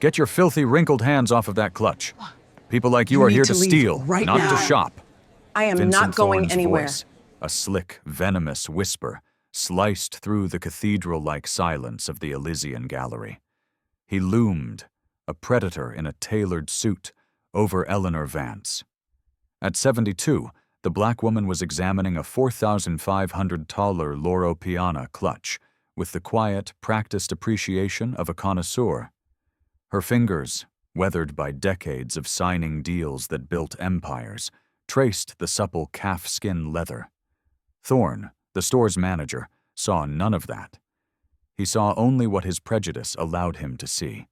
Get your filthy, wrinkled hands off of that clutch. People like you are here to steal, not to shop. I am Vincent not going Thorne's anywhere. voice, a slick, venomous whisper, sliced through the cathedral-like silence of the Elysian gallery. He loomed, a predator in a tailored suit, over Eleanor Vance. At 72, the black woman was examining a $4,500 Loro Piana clutch with the quiet, practiced appreciation of a connoisseur. Her fingers, weathered by decades of signing deals that built empires, traced the supple calf-skin leather. Thorne, the store's manager, saw none of that. He saw only what his prejudice allowed him to see.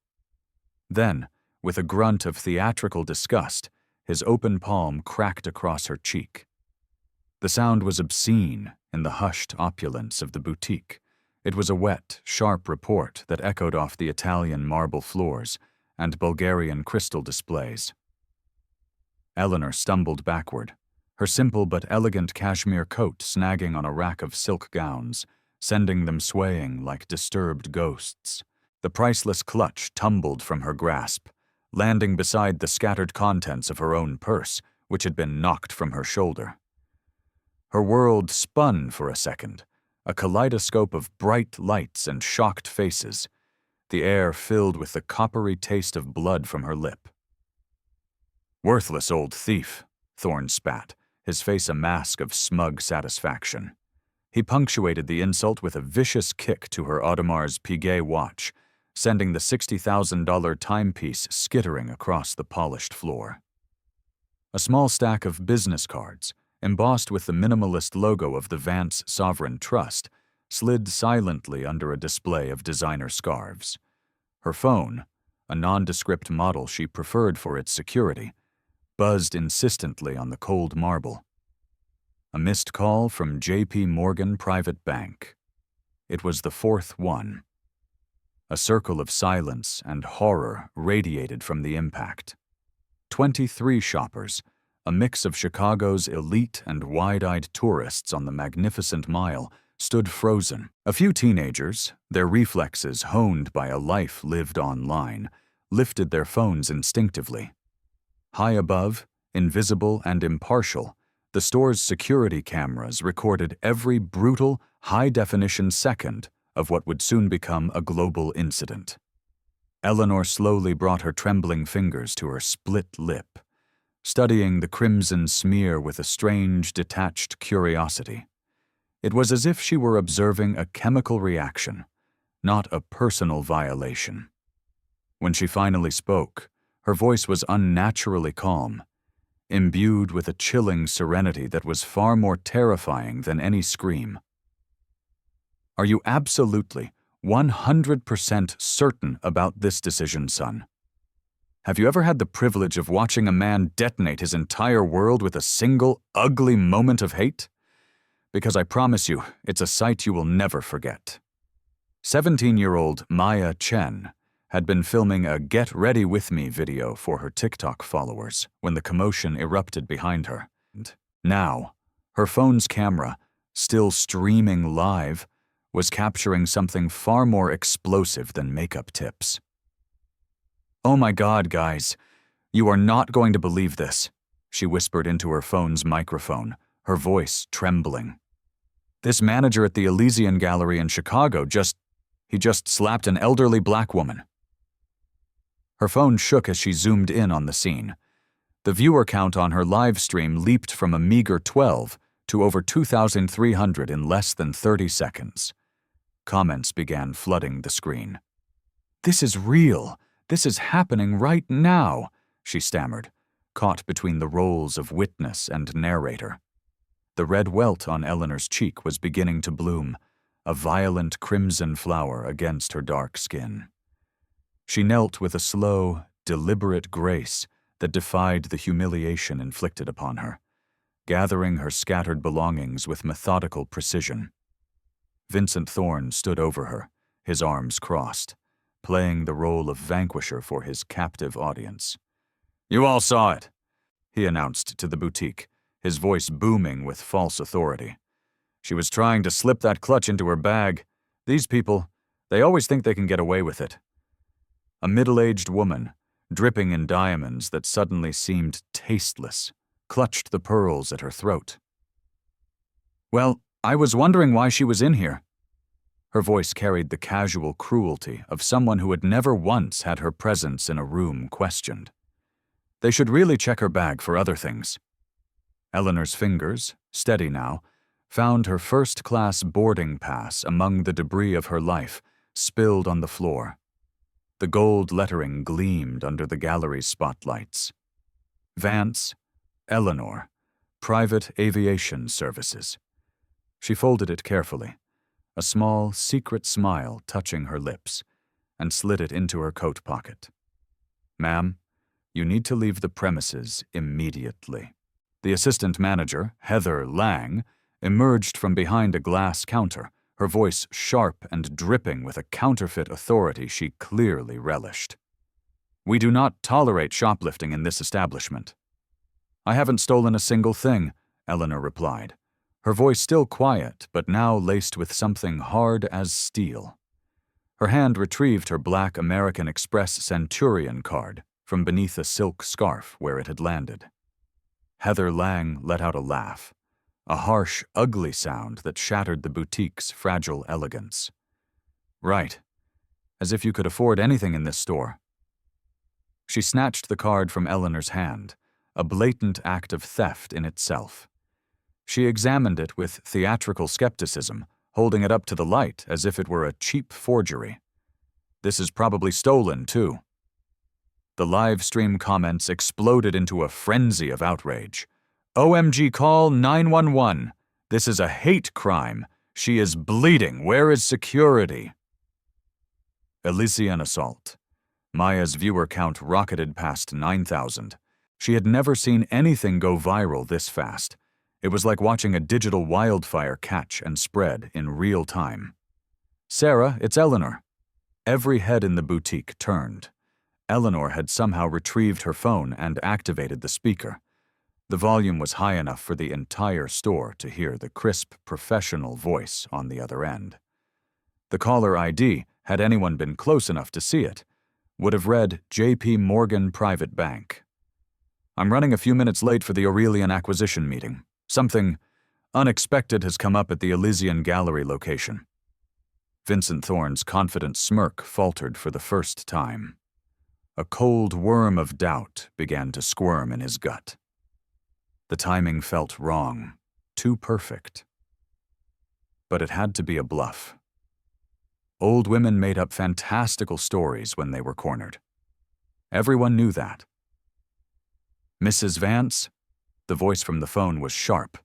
Then, with a grunt of theatrical disgust, his open palm cracked across her cheek. The sound was obscene in the hushed opulence of the boutique. It was a wet, sharp report that echoed off the Italian marble floors and Bulgarian crystal displays. Eleanor stumbled backward, her simple but elegant cashmere coat snagging on a rack of silk gowns, sending them swaying like disturbed ghosts. The priceless clutch tumbled from her grasp, landing beside the scattered contents of her own purse, which had been knocked from her shoulder. Her world spun for a second, a kaleidoscope of bright lights and shocked faces, the air filled with the coppery taste of blood from her lip. "Worthless old thief," Thorne spat, his face a mask of smug satisfaction. He punctuated the insult with a vicious kick to her Audemars Piguet watch, sending the $60,000 timepiece skittering across the polished floor. A small stack of business cards, embossed with the minimalist logo of the Vance Sovereign Trust, slid silently under a display of designer scarves. Her phone, a nondescript model she preferred for its security, buzzed insistently on the cold marble. A missed call from J.P. Morgan Private Bank. It was the fourth one. A circle of silence and horror radiated from the impact. 23 shoppers, a mix of Chicago's elite and wide-eyed tourists on the Magnificent Mile, stood frozen. A few teenagers, their reflexes honed by a life lived online, lifted their phones instinctively. High above, invisible and impartial, the store's security cameras recorded every brutal, high-definition second of what would soon become a global incident. Eleanor slowly brought her trembling fingers to her split lip, studying the crimson smear with a strange, detached curiosity. It was as if she were observing a chemical reaction, not a personal violation. When she finally spoke, her voice was unnaturally calm, imbued with a chilling serenity that was far more terrifying than any scream. "Are you absolutely, 100% certain about this decision, son? Have you ever had the privilege of watching a man detonate his entire world with a single, ugly moment of hate? Because I promise you, it's a sight you will never forget." 17-year-old Maya Chen had been filming a Get Ready With Me video for her TikTok followers when the commotion erupted behind her. And now, her phone's camera, still streaming live, was capturing something far more explosive than makeup tips. "Oh my God, guys, you are not going to believe this," she whispered into her phone's microphone, her voice trembling. "This manager at the Elysian Gallery in Chicago just slapped an elderly black woman." Her phone shook as she zoomed in on the scene. The viewer count on her live stream leaped from a meager 12 to over 2,300 in less than 30 seconds. Comments began flooding the screen. "This is real. This is happening right now," she stammered, caught between the roles of witness and narrator. The red welt on Eleanor's cheek was beginning to bloom, a violent crimson flower against her dark skin. She knelt with a slow, deliberate grace that defied the humiliation inflicted upon her, gathering her scattered belongings with methodical precision. Vincent Thorne stood over her, his arms crossed, playing the role of vanquisher for his captive audience. "You all saw it," he announced to the boutique, his voice booming with false authority. "She was trying to slip that clutch into her bag. These people, they always think they can get away with it. A middle-aged woman, dripping in diamonds that suddenly seemed tasteless, clutched the pearls at her throat. "Well, I was wondering why she was in here." Her voice carried the casual cruelty of someone who had never once had her presence in a room questioned. They should really check her bag for other things. Eleanor's fingers, steady now, found her first-class boarding pass among the debris of her life, spilled on the floor. The gold lettering gleamed under the gallery's spotlights. Vance, Eleanor, Private Aviation Services. She folded it carefully, a small, secret smile touching her lips, and slid it into her coat pocket. "Ma'am, you need to leave the premises immediately." The assistant manager, Heather Lang, emerged from behind a glass counter, her voice sharp and dripping with a counterfeit authority she clearly relished. "We do not tolerate shoplifting in this establishment." "I haven't stolen a single thing," Eleanor replied, her voice still quiet but now laced with something hard as steel. Her hand retrieved her black American Express Centurion card from beneath a silk scarf where it had landed. Heather Lang let out a laugh, a harsh, ugly sound that shattered the boutique's fragile elegance. "Right. As if you could afford anything in this store." She snatched the card from Eleanor's hand, a blatant act of theft in itself. She examined it with theatrical skepticism, holding it up to the light as if it were a cheap forgery. "This is probably stolen, too." The live stream comments exploded into a frenzy of outrage. "OMG, call 911. This is a hate crime. She is bleeding. Where is security?" Elysian assault. Maya's viewer count rocketed past 9,000. She had never seen anything go viral this fast. It was like watching a digital wildfire catch and spread in real time. "Sarah, it's Eleanor." Every head in the boutique turned. Eleanor had somehow retrieved her phone and activated the speaker. The volume was high enough for the entire store to hear the crisp, professional voice on the other end. The caller ID, had anyone been close enough to see it, would have read J.P. Morgan Private Bank. "I'm running a few minutes late for the Aurelian acquisition meeting. Something unexpected has come up at the Elysian Gallery location." Vincent Thorne's confident smirk faltered for the first time. A cold worm of doubt began to squirm in his gut. The timing felt wrong, too perfect. But it had to be a bluff. Old women made up fantastical stories when they were cornered. Everyone knew that. "Mrs. Vance?" The voice from the phone was sharp,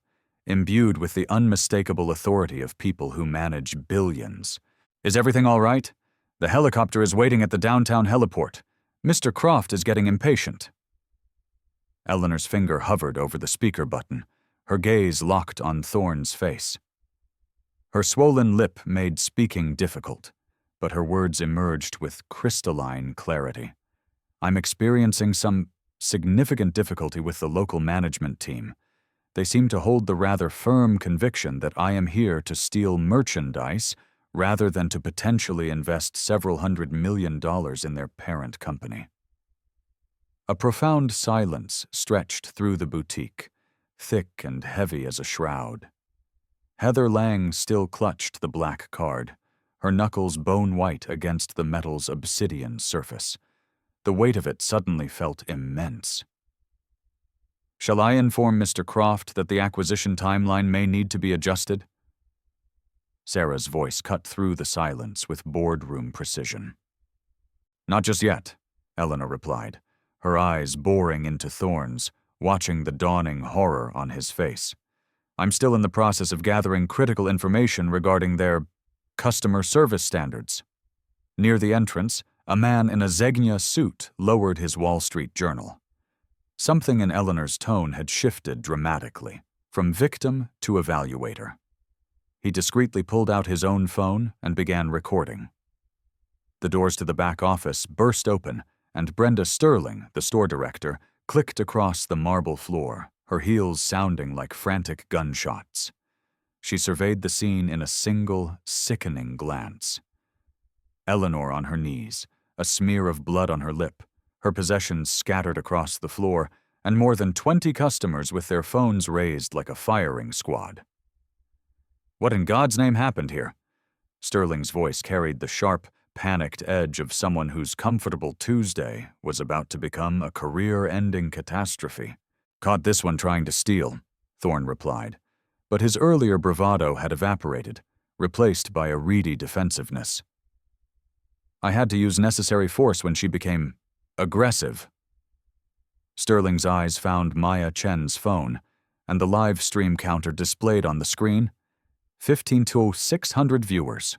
imbued with the unmistakable authority of people who manage billions. "Is everything all right? The helicopter is waiting at the downtown heliport. Mr. Croft is getting impatient." Eleanor's finger hovered over the speaker button, her gaze locked on Thorne's face. Her swollen lip made speaking difficult, but her words emerged with crystalline clarity. "I'm experiencing some significant difficulty with the local management team. They seem to hold the rather firm conviction that I am here to steal merchandise rather than to potentially invest several $100 million in their parent company." A profound silence stretched through the boutique, thick and heavy as a shroud. Heather Lang still clutched the black card, her knuckles bone-white against the metal's obsidian surface. The weight of it suddenly felt immense. "Shall I inform Mr. Croft that the acquisition timeline may need to be adjusted?" Sarah's voice cut through the silence with boardroom precision. "Not just yet," Eleanor replied, her eyes boring into Thorne's, watching the dawning horror on his face. "I'm still in the process of gathering critical information regarding their customer service standards." Near the entrance, a man in a Zegna suit lowered his Wall Street Journal. Something in Eleanor's tone had shifted dramatically, from victim to evaluator. He discreetly pulled out his own phone and began recording. The doors to the back office burst open, and Brenda Sterling, the store director, clicked across the marble floor, her heels sounding like frantic gunshots. She surveyed the scene in a single, sickening glance. Eleanor on her knees, a smear of blood on her lip, her possessions scattered across the floor, and more than 20 customers with their phones raised like a firing squad. What in God's name happened here? Sterling's voice carried the sharp, panicked edge of someone whose comfortable Tuesday was about to become a career-ending catastrophe. Caught this one trying to steal, Thorne replied, but his earlier bravado had evaporated, replaced by a reedy defensiveness. I had to use necessary force when she became aggressive. Sterling's eyes found Maya Chen's phone, and the live stream counter displayed on the screen, 15 to 600 viewers.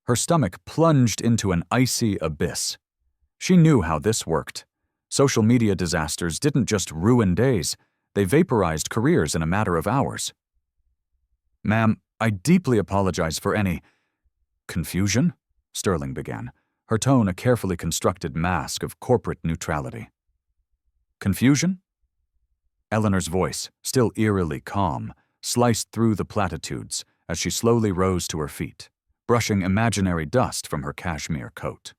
Her stomach plunged into an icy abyss. She knew how this worked. Social media disasters didn't just ruin days, they vaporized careers in a matter of hours. Ma'am, I deeply apologize for any confusion, Sterling began, her tone a carefully constructed mask of corporate neutrality. Confusion? Eleanor's voice, still eerily calm, sliced through the platitudes as she slowly rose to her feet, brushing imaginary dust from her cashmere coat.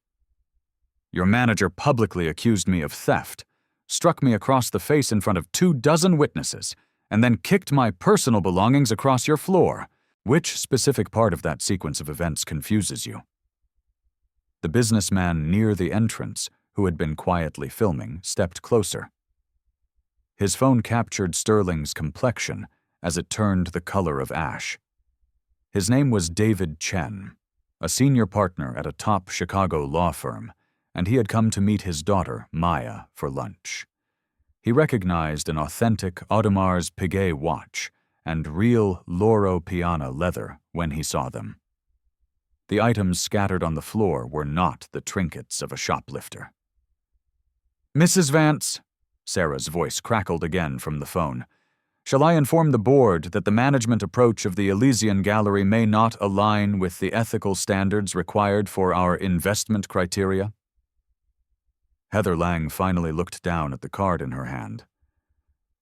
Your manager publicly accused me of theft, struck me across the face in front of 24 witnesses, and then kicked my personal belongings across your floor. Which specific part of that sequence of events confuses you? The businessman near the entrance, who had been quietly filming, stepped closer. His phone captured Sterling's complexion as it turned the color of ash. His name was David Chen, a senior partner at a top Chicago law firm, and he had come to meet his daughter, Maya, for lunch. He recognized an authentic Audemars Piguet watch and real Loro Piana leather when he saw them. The items scattered on the floor were not the trinkets of a shoplifter. Mrs. Vance, Sarah's voice crackled again from the phone. Shall I inform the board that the management approach of the Elysian Gallery may not align with the ethical standards required for our investment criteria? Heather Lang finally looked down at the card in her hand.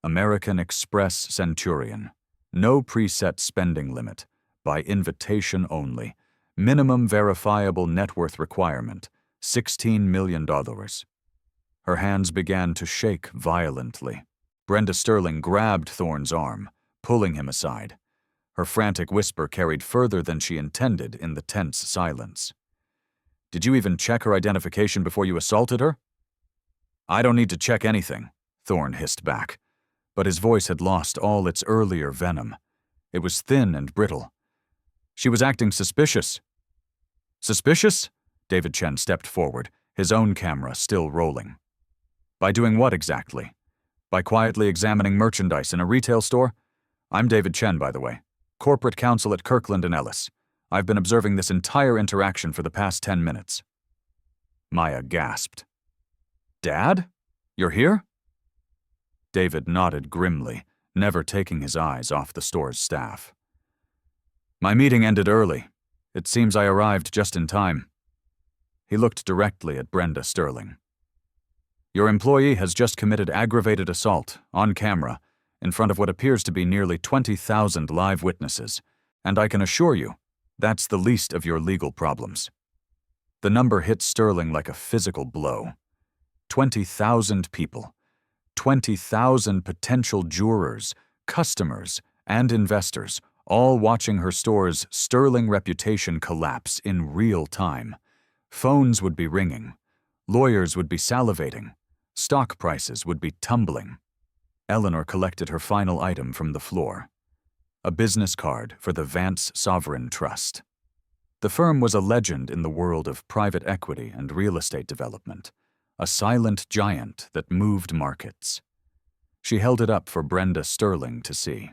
American Express Centurion. No preset spending limit. By invitation only. Minimum verifiable net worth requirement. $16 million. Her hands began to shake violently. Brenda Sterling grabbed Thorne's arm, pulling him aside. Her frantic whisper carried further than she intended in the tense silence. Did you even check her identification before you assaulted her? I don't need to check anything, Thorne hissed back, but his voice had lost all its earlier venom. It was thin and brittle. She was acting suspicious. Suspicious? David Chen stepped forward, his own camera still rolling. By doing what exactly? By quietly examining merchandise in a retail store? I'm David Chen, by the way, corporate counsel at Kirkland & Ellis. I've been observing this entire interaction for the past 10 minutes. Maya gasped. Dad? You're here? David nodded grimly, never taking his eyes off the store's staff. My meeting ended early. It seems I arrived just in time. He looked directly at Brenda Sterling. Your employee has just committed aggravated assault, on camera, in front of what appears to be nearly 20,000 live witnesses, and I can assure you, that's the least of your legal problems. The number hit Sterling like a physical blow. 20,000 people. 20,000 potential jurors, customers, and investors, all watching her store's sterling reputation collapse in real time. Phones would be ringing. Lawyers would be salivating. Stock prices would be tumbling. Eleanor collected her final item from the floor. A business card for the Vance Sovereign Trust. The firm was a legend in the world of private equity and real estate development, a silent giant that moved markets. She held it up for Brenda Sterling to see.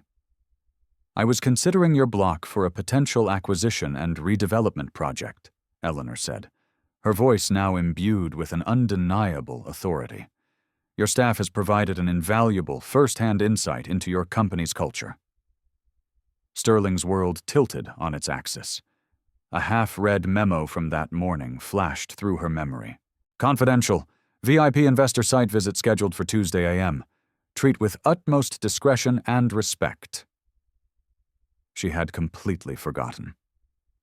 I was considering your block for a potential acquisition and redevelopment project, Eleanor said, her voice now imbued with an undeniable authority. Your staff has provided an invaluable first-hand insight into your company's culture. Sterling's world tilted on its axis. A half-read memo from that morning flashed through her memory. Confidential. VIP investor site visit scheduled for Tuesday a.m. Treat with utmost discretion and respect. She had completely forgotten.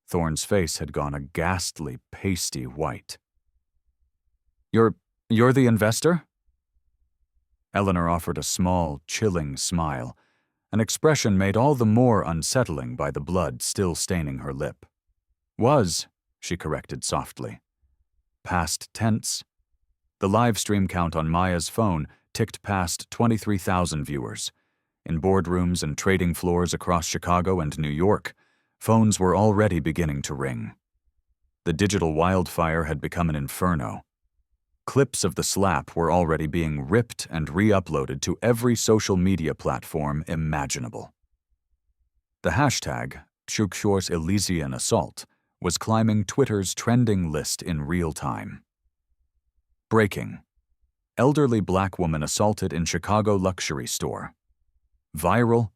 Thorne's face had gone a ghastly, pasty white. You're the investor? Eleanor offered a small, chilling smile, an expression made all the more unsettling by the blood still staining her lip. Was, she corrected softly. Past tense. The live stream count on Maya's phone ticked past 23,000 viewers. In boardrooms and trading floors across Chicago and New York, phones were already beginning to ring. The digital wildfire had become an inferno. Clips of the slap were already being ripped and re-uploaded to every social media platform imaginable. The hashtag, Chukshor's Elysian Assault, was climbing Twitter's trending list in real time. Breaking. Elderly black woman assaulted in Chicago luxury store. Viral.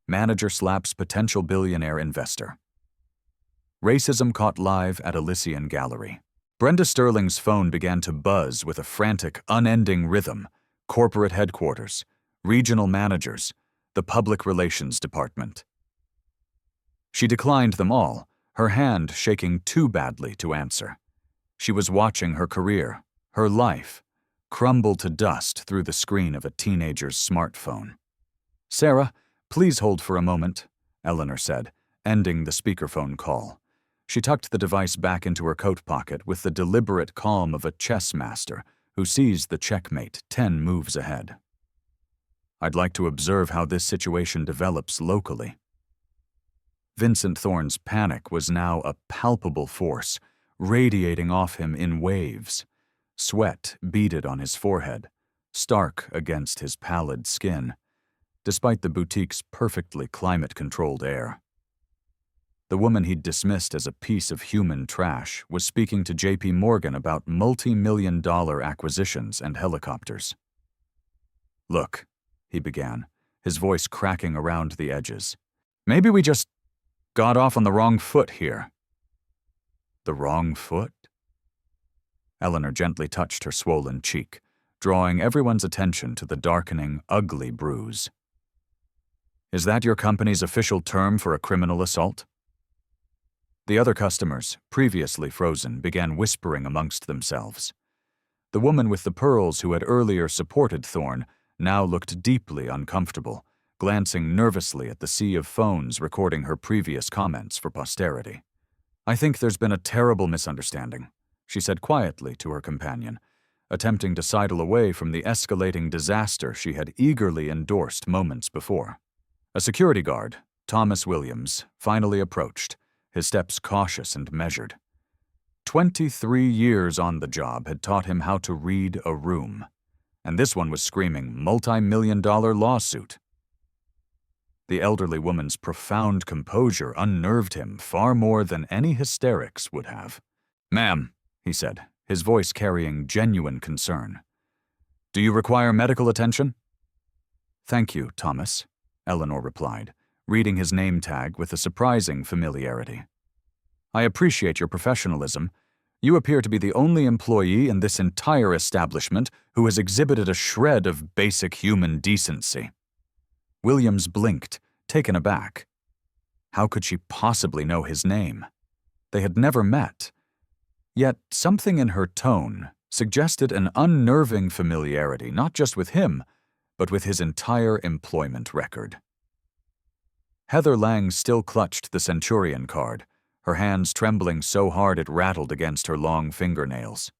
Manager slaps potential billionaire investor. Racism caught live at Elysian Gallery. Brenda Sterling's phone began to buzz with a frantic, unending rhythm. Corporate headquarters, regional managers, the public relations department. She declined them all, her hand shaking too badly to answer. She was watching her career, her life, crumble to dust through the screen of a teenager's smartphone. "Sarah, please hold for a moment," Eleanor said, ending the speakerphone call. She tucked the device back into her coat pocket with the deliberate calm of a chess master who sees the checkmate 10 moves ahead. "I'd like to observe how this situation develops locally." Vincent Thorne's panic was now a palpable force, radiating off him in waves. Sweat beaded on his forehead, stark against his pallid skin, despite the boutique's perfectly climate-controlled air. The woman he'd dismissed as a piece of human trash was speaking to J.P. Morgan about multi-million-dollar acquisitions and helicopters. "Look," he began, his voice cracking around the edges. "Maybe we just got off on the wrong foot here." "The wrong foot?" Eleanor gently touched her swollen cheek, drawing everyone's attention to the darkening, ugly bruise. "Is that your company's official term for a criminal assault?" The other customers, previously frozen, began whispering amongst themselves. The woman with the pearls who had earlier supported Thorne now looked deeply uncomfortable, glancing nervously at the sea of phones recording her previous comments for posterity. "I think there's been a terrible misunderstanding," she said quietly to her companion, attempting to sidle away from the escalating disaster she had eagerly endorsed moments before. A security guard, Thomas Williams, finally approached, his steps cautious and measured. 23 years on the job had taught him how to read a room, and this one was screaming multi-million-dollar lawsuit. The elderly woman's profound composure unnerved him far more than any hysterics would have. "Ma'am," he said, his voice carrying genuine concern. "Do you require medical attention?" "Thank you, Thomas," Eleanor replied, reading his name tag with a surprising familiarity. "I appreciate your professionalism. You appear to be the only employee in this entire establishment who has exhibited a shred of basic human decency." Williams blinked, taken aback. How could she possibly know his name? They had never met. Yet something in her tone suggested an unnerving familiarity not just with him, but with his entire employment record. Heather Lang still clutched the Centurion card, her hands trembling so hard it rattled against her long fingernails.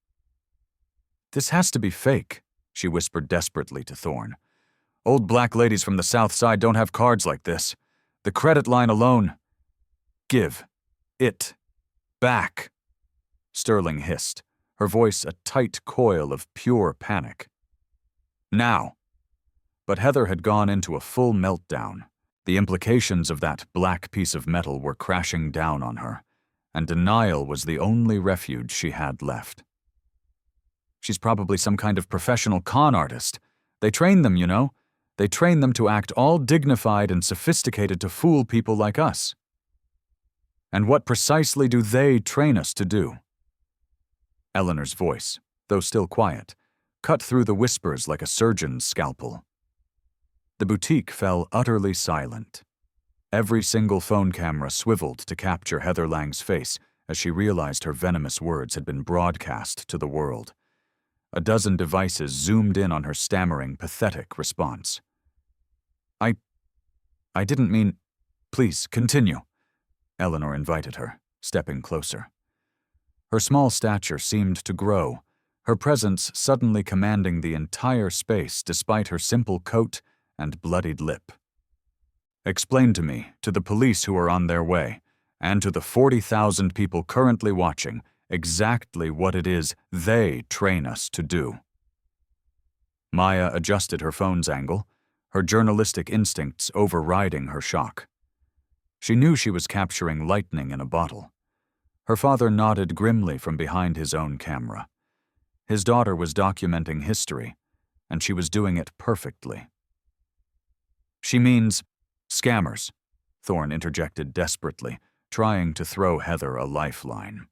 "This has to be fake," she whispered desperately to Thorne. "Old black ladies from the South Side don't have cards like this. The credit line alone—" "Give it back," Sterling hissed, her voice a tight coil of pure panic. "Now." But Heather had gone into a full meltdown. The implications of that black piece of metal were crashing down on her, and denial was the only refuge she had left. "She's probably some kind of professional con artist. They train them, you know. They train them to act all dignified and sophisticated to fool people like us." "And what precisely do they train us to do?" Eleanor's voice, though still quiet, cut through the whispers like a surgeon's scalpel. The boutique fell utterly silent. Every single phone camera swiveled to capture Heather Lang's face as she realized her venomous words had been broadcast to the world. A dozen devices zoomed in on her stammering, pathetic response. I didn't mean— Please, continue, Eleanor invited her, stepping closer. Her small stature seemed to grow, her presence suddenly commanding the entire space despite her simple coat and bloodied lip. Explain to me, to the police who are on their way, and to the 40,000 people currently watching, exactly what it is they train us to do. Maya adjusted her phone's angle, her journalistic instincts overriding her shock. She knew she was capturing lightning in a bottle. Her father nodded grimly from behind his own camera. His daughter was documenting history, and she was doing it perfectly. She means scammers, Thorne interjected desperately, trying to throw Heather a lifeline.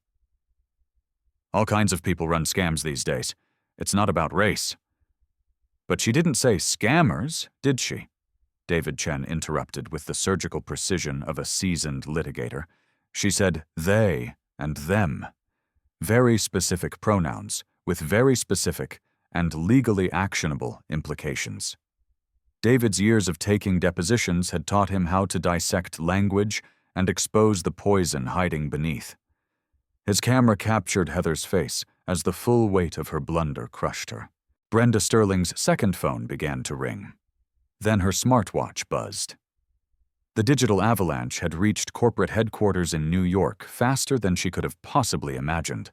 All kinds of people run scams these days. It's not about race. But she didn't say scammers, did she? David Chen interrupted with the surgical precision of a seasoned litigator. She said they and them. Very specific pronouns, with very specific and legally actionable implications. David's years of taking depositions had taught him how to dissect language and expose the poison hiding beneath. His camera captured Heather's face as the full weight of her blunder crushed her. Brenda Sterling's second phone began to ring. Then her smartwatch buzzed. The digital avalanche had reached corporate headquarters in New York faster than she could have possibly imagined.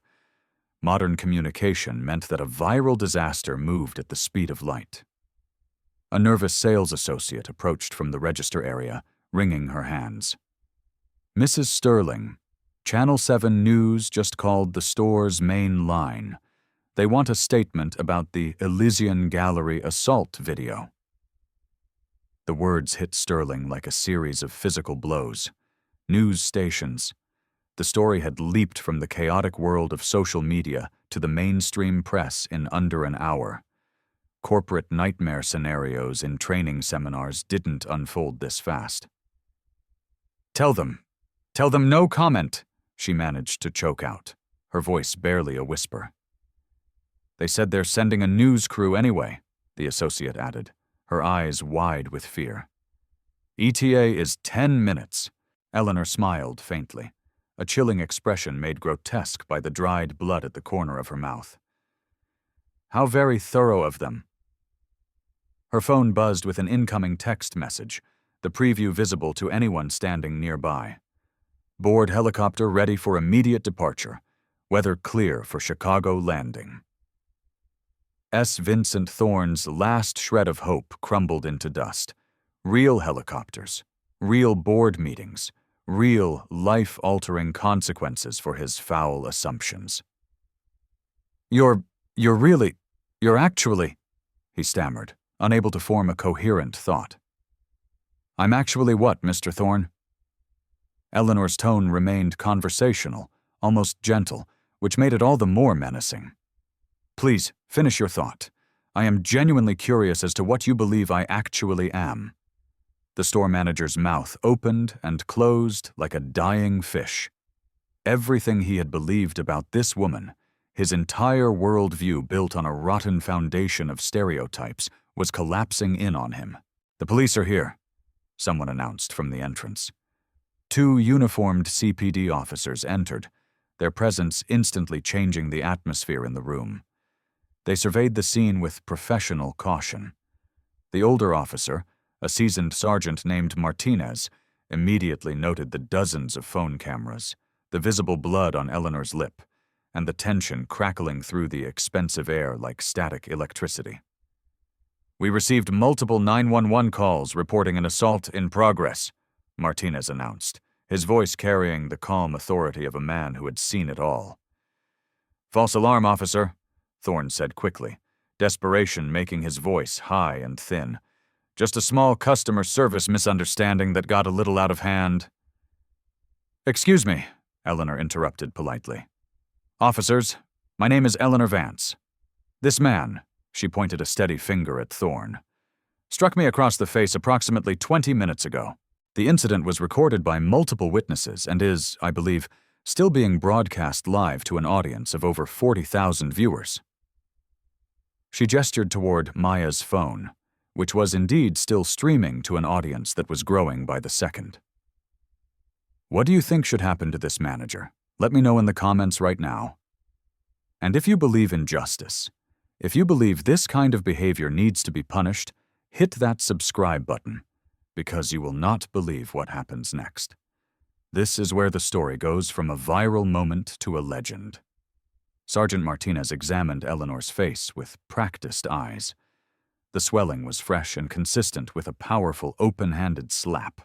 Modern communication meant that a viral disaster moved at the speed of light. A nervous sales associate approached from the register area, wringing her hands. Mrs. Sterling, Channel 7 News just called the store's main line. They want a statement about the Elysian Gallery assault video. The words hit Sterling like a series of physical blows. News stations. The story had leaped from the chaotic world of social media to the mainstream press in under an hour. Corporate nightmare scenarios in training seminars didn't unfold this fast. Tell them no comment, she managed to choke out, her voice barely a whisper. They said they're sending a news crew anyway, the associate added, her eyes wide with fear. ETA is 10 minutes. Eleanor smiled faintly, a chilling expression made grotesque by the dried blood at the corner of her mouth. How very thorough of them. Her phone buzzed with an incoming text message, the preview visible to anyone standing nearby. Board helicopter ready for immediate departure. Weather clear for Chicago landing. S. Vincent Thorne's last shred of hope crumbled into dust. Real helicopters, real board meetings, real life-altering consequences for his foul assumptions. You're actually, he stammered, unable to form a coherent thought. I'm actually what, Mr. Thorne? Eleanor's tone remained conversational, almost gentle, which made it all the more menacing. Please, finish your thought. I am genuinely curious as to what you believe I actually am. The store manager's mouth opened and closed like a dying fish. Everything he had believed about this woman, his entire worldview built on a rotten foundation of stereotypes, was collapsing in on him. The police are here, someone announced from the entrance. 2 uniformed CPD officers entered, their presence instantly changing the atmosphere in the room. They surveyed the scene with professional caution. The older officer, a seasoned sergeant named Martinez, immediately noted the dozens of phone cameras, the visible blood on Eleanor's lip, and the tension crackling through the expensive air like static electricity. We received multiple 911 calls reporting an assault in progress, Martinez announced, his voice carrying the calm authority of a man who had seen it all. False alarm, officer, Thorne said quickly, desperation making his voice high and thin. Just a small customer service misunderstanding that got a little out of hand. Excuse me, Eleanor interrupted politely. Officers, my name is Eleanor Vance. This man, she pointed a steady finger at Thorne, struck me across the face approximately 20 minutes ago. The incident was recorded by multiple witnesses and is, I believe, still being broadcast live to an audience of over 40,000 viewers. She gestured toward Maya's phone, which was indeed still streaming to an audience that was growing by the second. What do you think should happen to this manager? Let me know in the comments right now. And if you believe in justice, if you believe this kind of behavior needs to be punished, hit that subscribe button, because you will not believe what happens next. This is where the story goes from a viral moment to a legend. Sergeant Martinez examined Eleanor's face with practiced eyes. The swelling was fresh and consistent with a powerful, open-handed slap.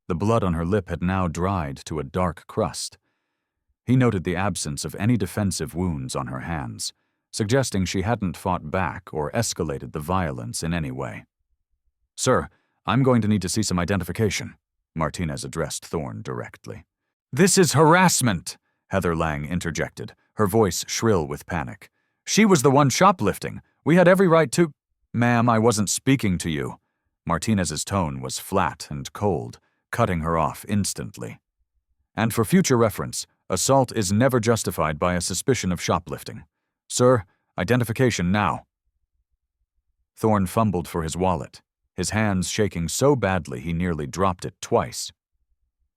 The blood on her lip had now dried to a dark crust. He noted the absence of any defensive wounds on her hands, suggesting she hadn't fought back or escalated the violence in any way. "Sir, I'm going to need to see some identification," Martinez addressed Thorne directly. "This is harassment," Heather Lang interjected, her voice shrill with panic. "She was the one shoplifting. We had every right to—" "Ma'am, I wasn't speaking to you." Martinez's tone was flat and cold, cutting her off instantly. "And for future reference, assault is never justified by a suspicion of shoplifting. Sir, identification now." Thorne fumbled for his wallet, his hands shaking so badly he nearly dropped it twice.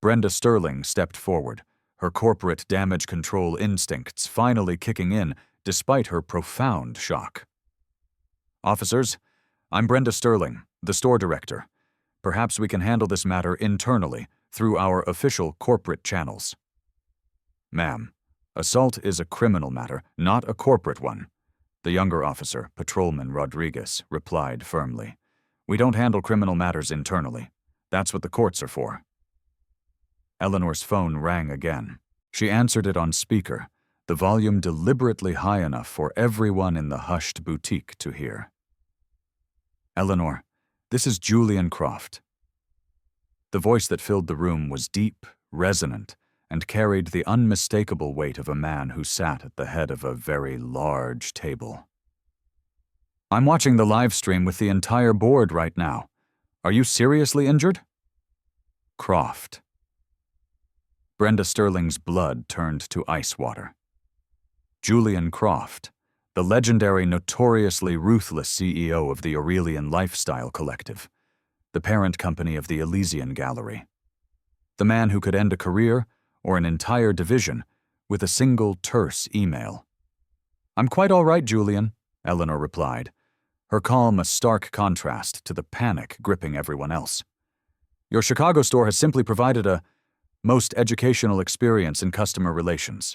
Brenda Sterling stepped forward, her corporate damage control instincts finally kicking in despite her profound shock. "Officers, I'm Brenda Sterling, the store director. Perhaps we can handle this matter internally through our official corporate channels." "Ma'am, assault is a criminal matter, not a corporate one," the younger officer, Patrolman Rodriguez, replied firmly. "We don't handle criminal matters internally. That's what the courts are for." Eleanor's phone rang again. She answered it on speaker, the volume deliberately high enough for everyone in the hushed boutique to hear. "Eleanor, this is Julian Croft." The voice that filled the room was deep, resonant, and carried the unmistakable weight of a man who sat at the head of a very large table. "I'm watching the live stream with the entire board right now. Are you seriously injured?" Croft. Brenda Sterling's blood turned to ice water. Julian Croft, the legendary, notoriously ruthless CEO of the Aurelian Lifestyle Collective, the parent company of the Elysian Gallery. The man who could end a career or an entire division with a single terse email. "I'm quite all right, Julian," Eleanor replied, her calm a stark contrast to the panic gripping everyone else. "Your Chicago store has simply provided a most educational experience in customer relations."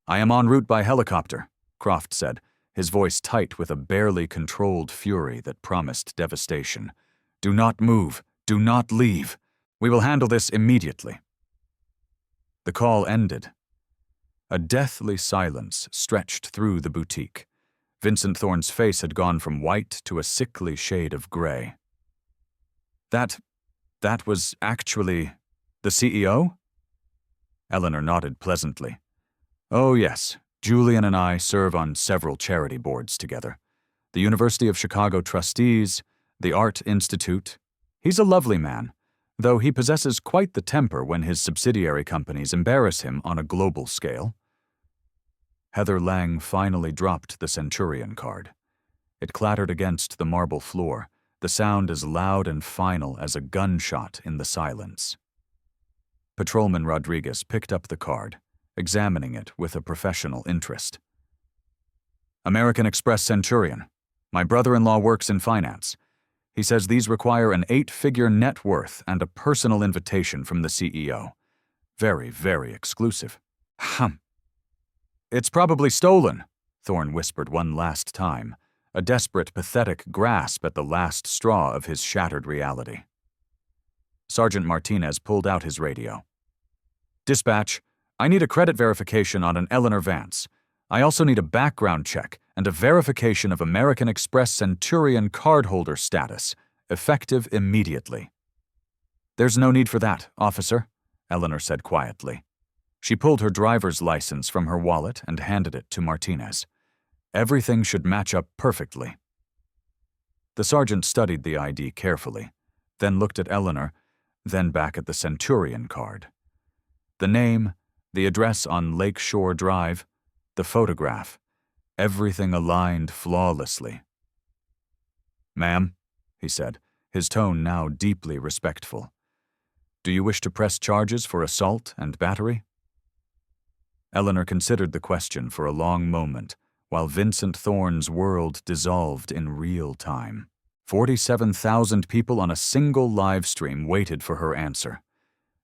"I am en route by helicopter," Croft said, his voice tight with a barely controlled fury that promised devastation. "Do not move. Do not leave. We will handle this immediately." The call ended. A deathly silence stretched through the boutique. Vincent Thorne's face had gone from white to a sickly shade of gray. That was actually the CEO?" Eleanor nodded pleasantly. "Oh yes, Julian and I serve on several charity boards together. The University of Chicago Trustees, the Art Institute. He's a lovely man, though he possesses quite the temper when his subsidiary companies embarrass him on a global scale." Heather Lang finally dropped the Centurion card. It clattered against the marble floor, the sound as loud and final as a gunshot in the silence. Patrolman Rodriguez picked up the card, examining it with a professional interest. "American Express Centurion. My brother-in-law works in finance. He says these require an 8-figure net worth and a personal invitation from the CEO. Very, very exclusive." "It's probably stolen," Thorne whispered one last time, a desperate, pathetic grasp at the last straw of his shattered reality. Sergeant Martinez pulled out his radio. "Dispatch, I need a credit verification on an Eleanor Vance. I also need a background check and a verification of American Express Centurion cardholder status, effective immediately." "There's no need for that, officer," Eleanor said quietly. She pulled her driver's license from her wallet and handed it to Martinez. "Everything should match up perfectly." The sergeant studied the ID carefully, then looked at Eleanor, then back at the Centurion card. The name, the address on Lake Shore Drive, the photograph. Everything aligned flawlessly. "Ma'am," he said, his tone now deeply respectful. "Do you wish to press charges for assault and battery?" Eleanor considered the question for a long moment, while Vincent Thorne's world dissolved in real time. 47,000 people on a single live stream waited for her answer.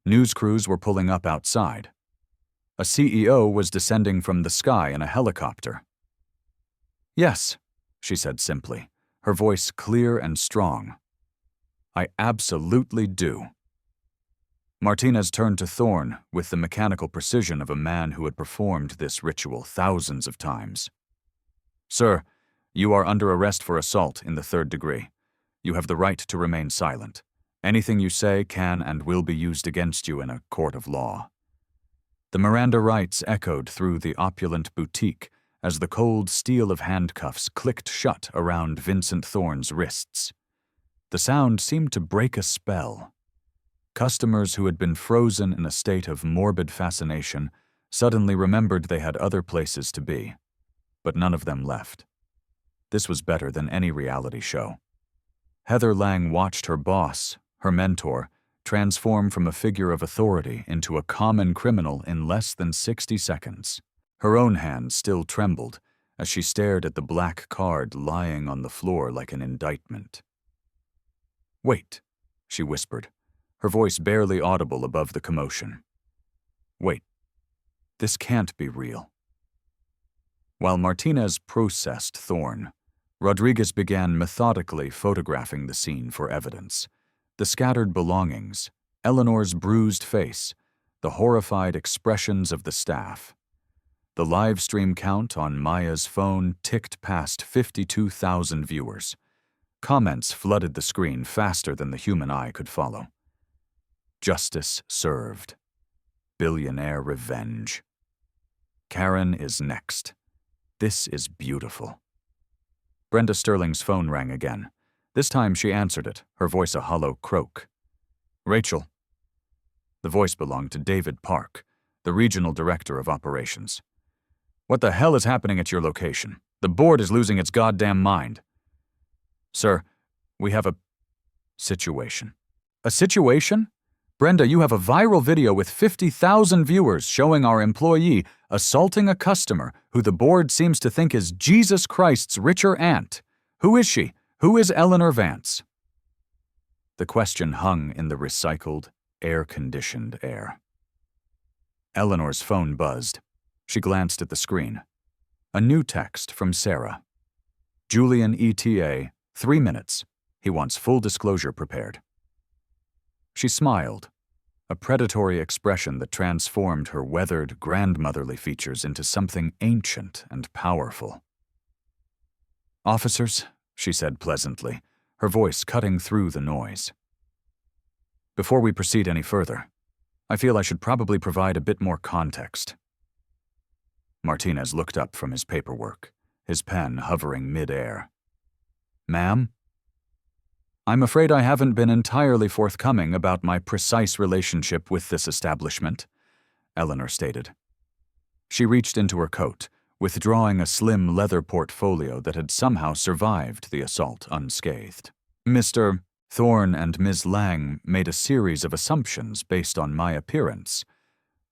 News crews were pulling up outside. A CEO was descending from the sky in a helicopter. "Yes," she said simply, her voice clear and strong. "I absolutely do." Martinez turned to Thorne with the mechanical precision of a man who had performed this ritual thousands of times. "Sir, you are under arrest for assault in the 3rd degree. You have the right to remain silent. Anything you say can and will be used against you in a court of law." The Miranda rights echoed through the opulent boutique as the cold steel of handcuffs clicked shut around Vincent Thorne's wrists. The sound seemed to break a spell. Customers who had been frozen in a state of morbid fascination suddenly remembered they had other places to be, but none of them left. This was better than any reality show. Heather Lang watched her boss, her mentor, transform from a figure of authority into a common criminal in less than 60 seconds. Her own hand still trembled as she stared at the black card lying on the floor like an indictment. "Wait," she whispered, her voice barely audible above the commotion. "Wait, this can't be real." While Martinez processed Thorne, Rodriguez began methodically photographing the scene for evidence. The scattered belongings, Eleanor's bruised face, the horrified expressions of the staff. The live stream count on Maya's phone ticked past 52,000 viewers. Comments flooded the screen faster than the human eye could follow. "Justice served. Billionaire revenge. Karen is next. This is beautiful." Brenda Sterling's phone rang again. This time she answered it, her voice a hollow croak. "Rachel." The voice belonged to David Park, the regional director of operations. "What the hell is happening at your location? The board is losing its goddamn mind." "Sir, we have a situation." "A situation? Brenda, you have a viral video with 50,000 viewers showing our employee assaulting a customer who the board seems to think is Jesus Christ's richer aunt. Who is she? Who is Eleanor Vance?" The question hung in the recycled, air-conditioned air. Eleanor's phone buzzed. She glanced at the screen. A new text from Sarah. "Julian ETA, 3 minutes. He wants full disclosure prepared." She smiled, a predatory expression that transformed her weathered, grandmotherly features into something ancient and powerful. "Officers," she said pleasantly, her voice cutting through the noise. "Before we proceed any further, I feel I should probably provide a bit more context." Martinez looked up from his paperwork, his pen hovering mid-air. "Ma'am?" "I'm afraid I haven't been entirely forthcoming about my precise relationship with this establishment," Eleanor stated. She reached into her coat, withdrawing a slim leather portfolio that had somehow survived the assault unscathed. "Mr. Thorne and Ms. Lang made a series of assumptions based on my appearance.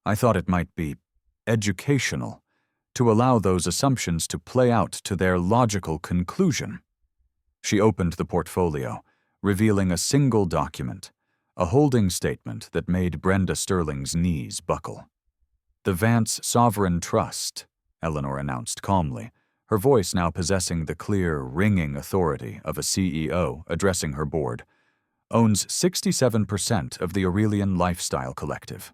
I thought it might be educational to allow those assumptions to play out to their logical conclusion." She opened the portfolio, revealing a single document, a holding statement that made Brenda Sterling's knees buckle. "The Vance Sovereign Trust," Eleanor announced calmly, her voice now possessing the clear, ringing authority of a CEO addressing her board, owns 67% of the Aurelian Lifestyle Collective.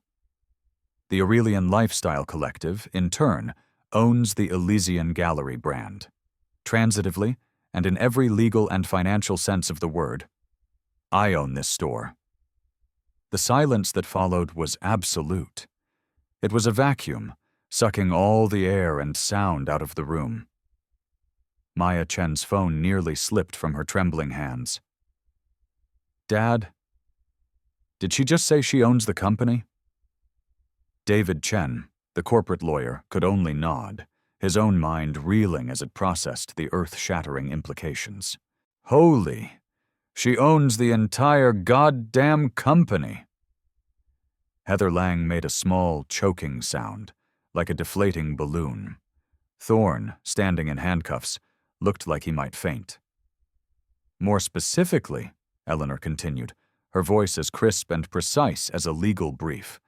The Aurelian Lifestyle Collective, in turn, owns the Elysian Gallery brand. Transitively, and in every legal and financial sense of the word, I own this store. The silence that followed was absolute. It was a vacuum, sucking all the air and sound out of the room. Maya Chen's phone nearly slipped from her trembling hands. "Dad? Did she just say she owns the company?" David Chen, the corporate lawyer, could only nod, his own mind reeling as it processed the earth-shattering implications. Holy! She owns the entire goddamn company! Heather Lang made a small, choking sound, like a deflating balloon. Thorne, standing in handcuffs, looked like he might faint. More specifically, Eleanor continued, her voice as crisp and precise as a legal brief,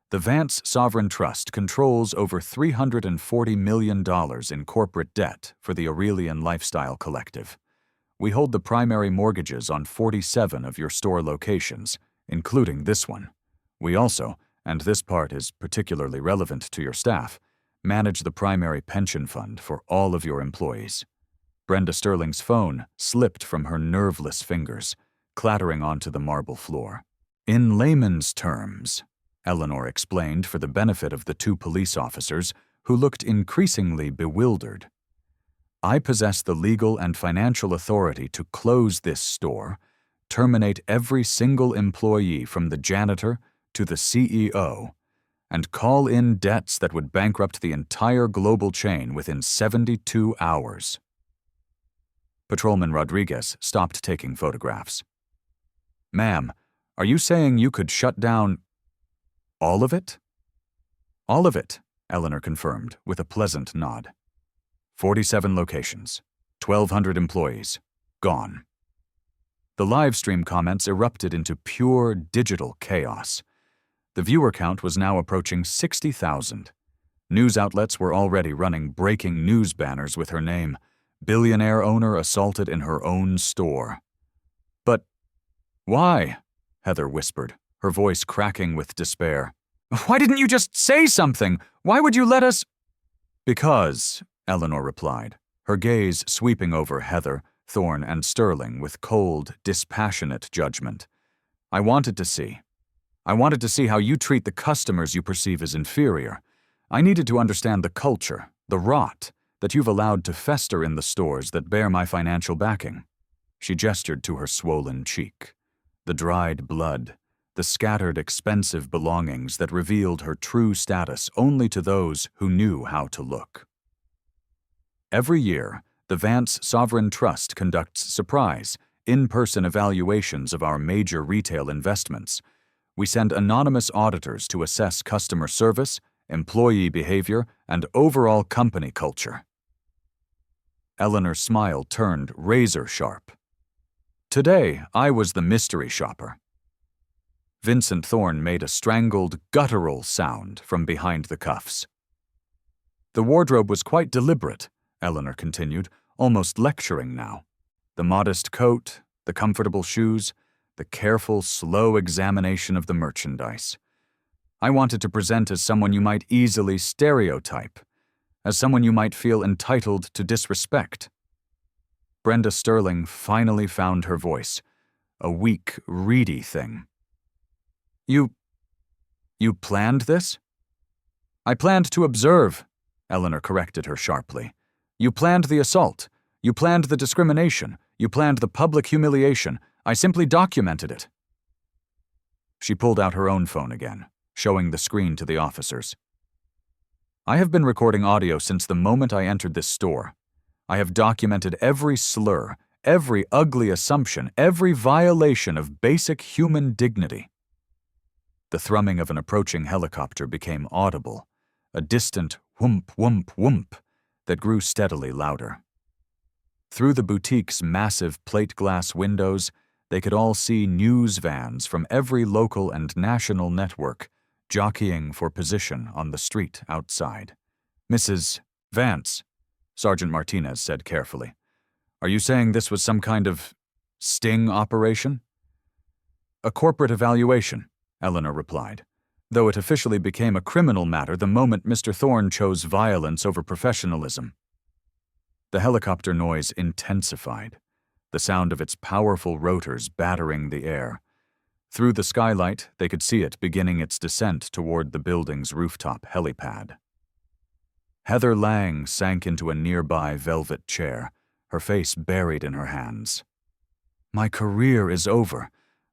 the Vance Sovereign Trust controls over $340 million in corporate debt for the Aurelian Lifestyle Collective. We hold the primary mortgages on 47 of your store locations, including this one. We also, and this part is particularly relevant to your staff, manage the primary pension fund for all of your employees. Brenda Sterling's phone slipped from her nerveless fingers, clattering onto the marble floor. In layman's terms, Eleanor explained for the benefit of the two police officers who looked increasingly bewildered, I possess the legal and financial authority to close this store, terminate every single employee from the janitor to the CEO, and call in debts that would bankrupt the entire global chain within 72 hours. Patrolman Rodriguez stopped taking photographs. Ma'am, are you saying you could shut down all of it? All of it, Eleanor confirmed with a pleasant nod. 47 locations, 1,200 employees, gone. The live stream comments erupted into pure digital chaos. The viewer count was now approaching 60,000. News outlets were already running breaking news banners with her name, billionaire owner assaulted in her own store. But why? Heather whispered, her voice cracking with despair. Why didn't you just say something? Why would you let us? Because, Eleanor replied, her gaze sweeping over Heather, Thorne, and Sterling with cold, dispassionate judgment. I wanted to see how you treat the customers you perceive as inferior. I needed to understand the culture, the rot, that you've allowed to fester in the stores that bear my financial backing. She gestured to her swollen cheek. The dried blood, the scattered expensive belongings that revealed her true status only to those who knew how to look. Every year, the Vance Sovereign Trust conducts surprise, in-person evaluations of our major retail investments. We send anonymous auditors to assess customer service, employee behavior, and overall company culture. Eleanor's smile turned razor-sharp. Today, I was the mystery shopper. Vincent Thorne made a strangled, guttural sound from behind the cuffs. The wardrobe was quite deliberate, Eleanor continued, almost lecturing now. The modest coat, the comfortable shoes, the careful, slow examination of the merchandise. I wanted to present as someone you might easily stereotype, as someone you might feel entitled to disrespect. Brenda Sterling finally found her voice, a weak, reedy thing. You planned this? I planned to observe, Eleanor corrected her sharply. You planned the assault. You planned the discrimination. You planned the public humiliation. I simply documented it. She pulled out her own phone again, showing the screen to the officers. I have been recording audio since the moment I entered this store. I have documented every slur, every ugly assumption, every violation of basic human dignity. The thrumming of an approaching helicopter became audible, a distant whoomp, whoomp, whoomp that grew steadily louder. Through the boutique's massive plate glass windows, they could all see news vans from every local and national network jockeying for position on the street outside. Mrs. Vance, Sergeant Martinez said carefully, are you saying this was some kind of sting operation? A corporate evaluation, Eleanor replied, though it officially became a criminal matter the moment Mr. Thorne chose violence over professionalism. The helicopter noise intensified, the sound of its powerful rotors battering the air. Through the skylight, they could see it beginning its descent toward the building's rooftop helipad. Heather Lang sank into a nearby velvet chair, her face buried in her hands. My career is over.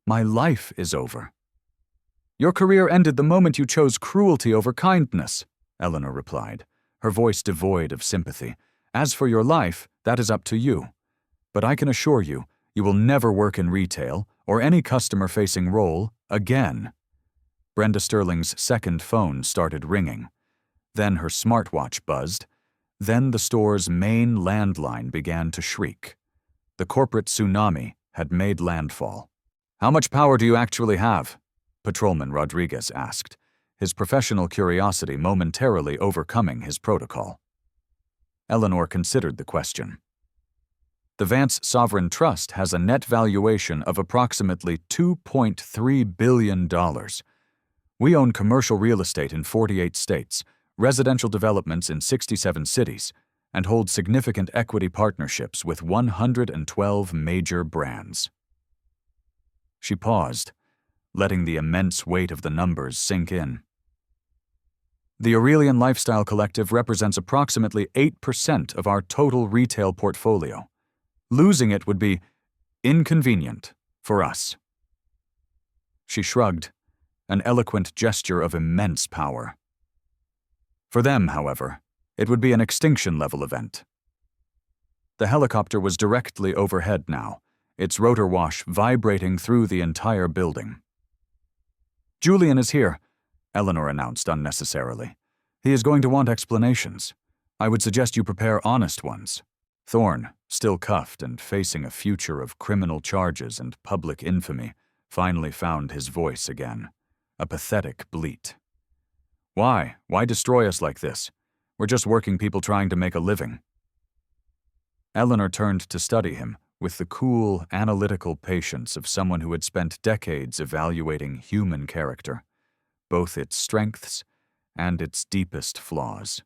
My life is over. Your career ended the moment you chose cruelty over kindness, Eleanor replied, her voice devoid of sympathy. As for your life, that is up to you. But I can assure you, you will never work in retail or any customer-facing role again. Brenda Sterling's second phone started ringing. Then her smartwatch buzzed. Then the store's main landline began to shriek. The corporate tsunami had made landfall. "How much power do you actually have?" Patrolman Rodriguez asked, his professional curiosity momentarily overcoming his protocol. Eleanor considered the question. "The Vance Sovereign Trust has a net valuation of approximately $2.3 billion. We own commercial real estate in 48 states, residential developments in 67 cities, and hold significant equity partnerships with 112 major brands." She paused, letting the immense weight of the numbers sink in. "The Aurelian Lifestyle Collective represents approximately 8% of our total retail portfolio. Losing it would be inconvenient for us." She shrugged, an eloquent gesture of immense power. For them, however, it would be an extinction-level event. The helicopter was directly overhead now, its rotor wash vibrating through the entire building. "Julian is here," Eleanor announced unnecessarily. "He is going to want explanations. I would suggest you prepare honest ones." Thorne, still cuffed and facing a future of criminal charges and public infamy, finally found his voice again, a pathetic bleat. "Why? Why destroy us like this? We're just working people trying to make a living." Eleanor turned to study him with the cool, analytical patience of someone who had spent decades evaluating human character, both its strengths and its deepest flaws.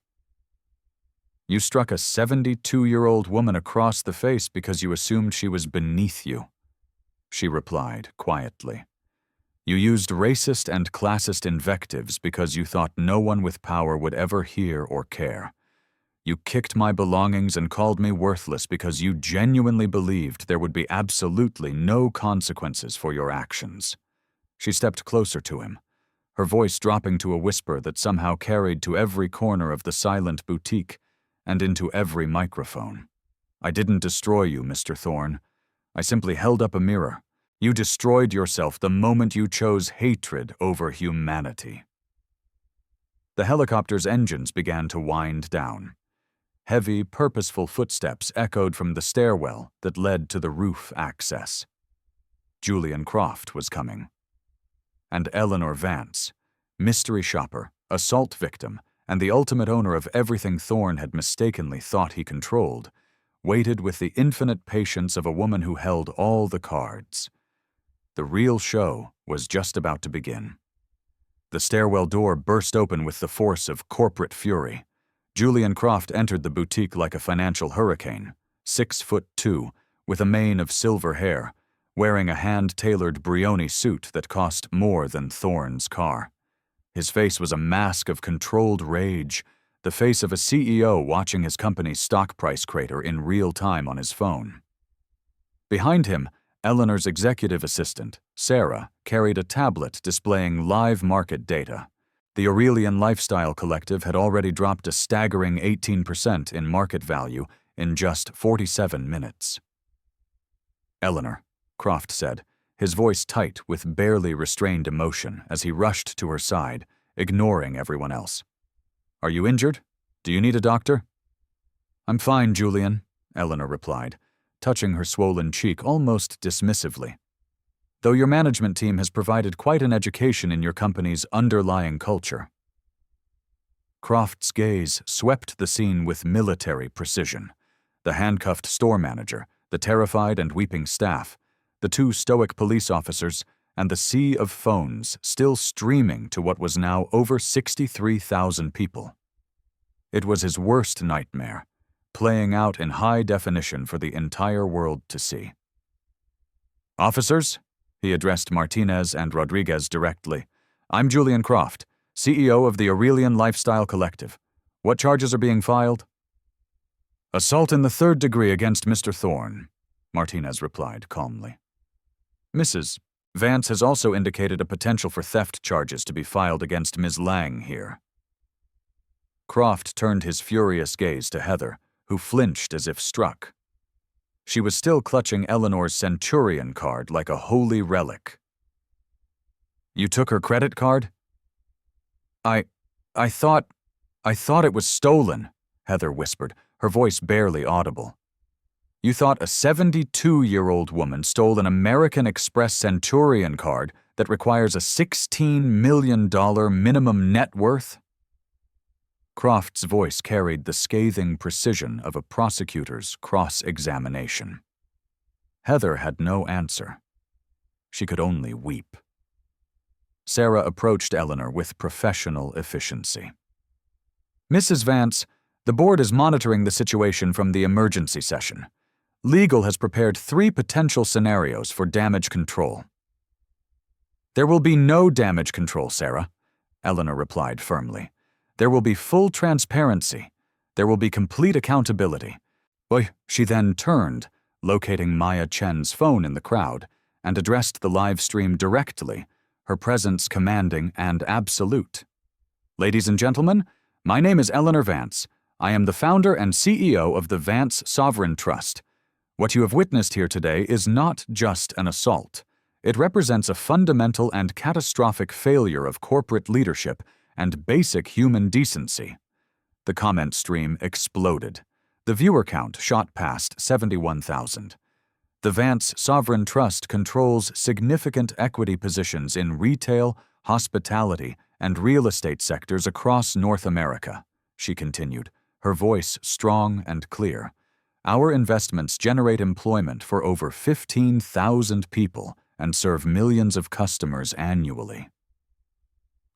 "You struck a 72-year-old woman across the face because you assumed she was beneath you," she replied quietly. "You used racist and classist invectives because you thought no one with power would ever hear or care. You kicked my belongings and called me worthless because you genuinely believed there would be absolutely no consequences for your actions." She stepped closer to him, her voice dropping to a whisper that somehow carried to every corner of the silent boutique and into every microphone. "I didn't destroy you, Mr. Thorne. I simply held up a mirror. You destroyed yourself the moment you chose hatred over humanity." The helicopter's engines began to wind down. Heavy, purposeful footsteps echoed from the stairwell that led to the roof access. Julian Croft was coming. And Eleanor Vance, mystery shopper, assault victim, and the ultimate owner of everything Thorne had mistakenly thought he controlled, waited with the infinite patience of a woman who held all the cards. The real show was just about to begin. The stairwell door burst open with the force of corporate fury. Julian Croft entered the boutique like a financial hurricane, 6'2", with a mane of silver hair, wearing a hand-tailored Brioni suit that cost more than Thorne's car. His face was a mask of controlled rage, the face of a CEO watching his company's stock price crater in real time on his phone. Behind him, Eleanor's executive assistant, Sarah, carried a tablet displaying live market data. The Aurelian Lifestyle Collective had already dropped a staggering 18% in market value in just 47 minutes. "Eleanor," Croft said, his voice tight with barely restrained emotion as he rushed to her side, ignoring everyone else. "Are you injured? Do you need a doctor?" "I'm fine, Julian," Eleanor replied, touching her swollen cheek almost dismissively. "Though your management team has provided quite an education in your company's underlying culture." Croft's gaze swept the scene with military precision. The handcuffed store manager, the terrified and weeping staff, the two stoic police officers, and the sea of phones still streaming to what was now over 63,000 people. It was his worst nightmare, playing out in high definition for the entire world to see. "Officers," he addressed Martinez and Rodriguez directly, "I'm Julian Croft, CEO of the Aurelian Lifestyle Collective. What charges are being filed?" "Assault in the 3rd degree against Mr. Thorne," Martinez replied calmly. "Mrs. Vance has also indicated a potential for theft charges to be filed against Ms. Lang here." Croft turned his furious gaze to Heather, who flinched as if struck. She was still clutching Eleanor's Centurion card like a holy relic. "You took her credit card?" I thought it was stolen," Heather whispered, her voice barely audible. "You thought a 72-year-old woman stole an American Express Centurion card that requires a $16 million minimum net worth?" Croft's voice carried the scathing precision of a prosecutor's cross-examination. Heather had no answer. She could only weep. Sarah approached Eleanor with professional efficiency. "Mrs. Vance, the board is monitoring the situation from the emergency session. Legal has prepared 3 potential scenarios for damage control." "There will be no damage control, Sarah," Eleanor replied firmly. "There will be full transparency. There will be complete accountability." She then turned, locating Maya Chen's phone in the crowd, and addressed the live stream directly, her presence commanding and absolute. "Ladies and gentlemen, my name is Eleanor Vance. I am the founder and CEO of the Vance Sovereign Trust. What you have witnessed here today is not just an assault. It represents a fundamental and catastrophic failure of corporate leadership and basic human decency." The comment stream exploded. The viewer count shot past 71,000. The Vance Sovereign Trust controls significant equity positions in retail, hospitality, and real estate sectors across North America, she continued, her voice strong and clear. "Our investments generate employment for over 15,000 people and serve millions of customers annually."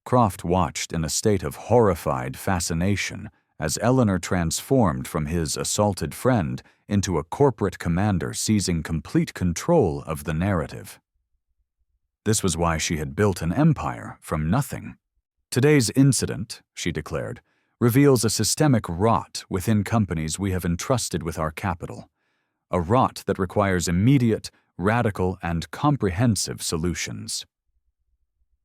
Croft watched in a state of horrified fascination as Eleanor transformed from his assaulted friend into a corporate commander seizing complete control of the narrative. This was why she had built an empire from nothing. "Today's incident," she declared, "reveals a systemic rot within companies we have entrusted with our capital. A rot that requires immediate, radical, and comprehensive solutions."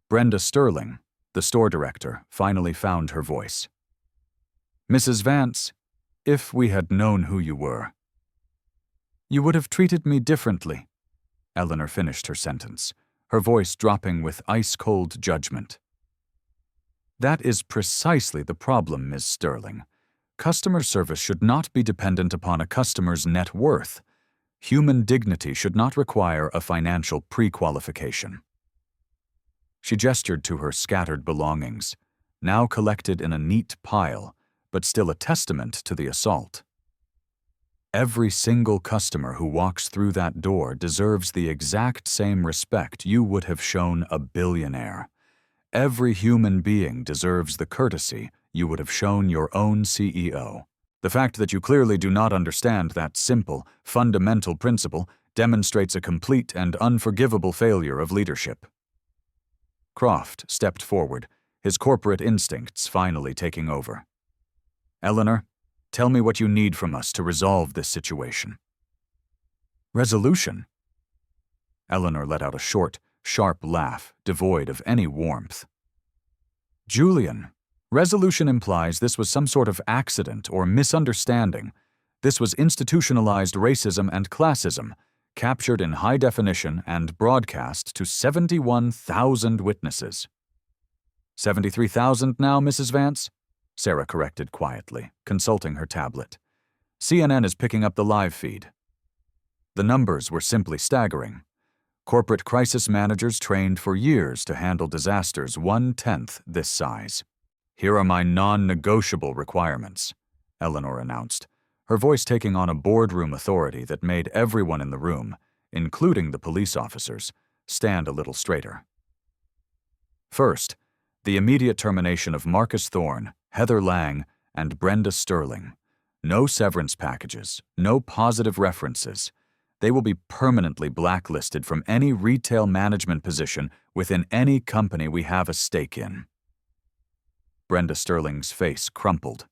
Brenda Sterling, the store director, finally found her voice. "Mrs. Vance, if we had known who you were—" "You would have treated me differently," Eleanor finished her sentence, her voice dropping with ice-cold judgment. "That is precisely the problem, Ms. Sterling. Customer service should not be dependent upon a customer's net worth. Human dignity should not require a financial pre-qualification." She gestured to her scattered belongings, now collected in a neat pile, but still a testament to the assault. "Every single customer who walks through that door deserves the exact same respect you would have shown a billionaire. Every human being deserves the courtesy you would have shown your own CEO. The fact that you clearly do not understand that simple, fundamental principle demonstrates a complete and unforgivable failure of leadership." Croft stepped forward, his corporate instincts finally taking over. "Eleanor, tell me what you need from us to resolve this situation." "Resolution?" Eleanor let out a short, sharp laugh, devoid of any warmth. "Julian, resolution implies this was some sort of accident or misunderstanding. This was institutionalized racism and classism, captured in high definition and broadcast to 71,000 witnesses." 73,000 now, Mrs. Vance?" Sarah corrected quietly, consulting her tablet. "CNN is picking up the live feed." The numbers were simply staggering. Corporate crisis managers trained for years to handle disasters 1/10 this size. "Here are my non-negotiable requirements," Eleanor announced, her voice taking on a boardroom authority that made everyone in the room, including the police officers, stand a little straighter. First, the immediate termination of Marcus Thorne, Heather Lang, and Brenda Sterling. No severance packages, no positive references. They will be permanently blacklisted from any retail management position within any company we have a stake in. Brenda Sterling's face crumpled.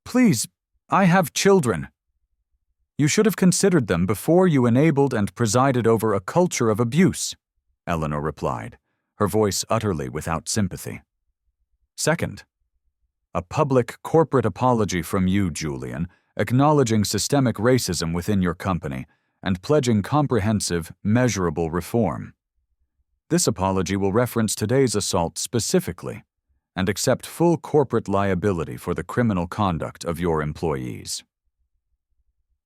"Please, I have children." "You should have considered them before you enabled and presided over a culture of abuse," Eleanor replied, her voice utterly without sympathy. "Second, A public corporate apology from you, Julian, acknowledging systemic racism within your company and pledging comprehensive, measurable reform. This apology will reference today's assault specifically and accept full corporate liability for the criminal conduct of your employees.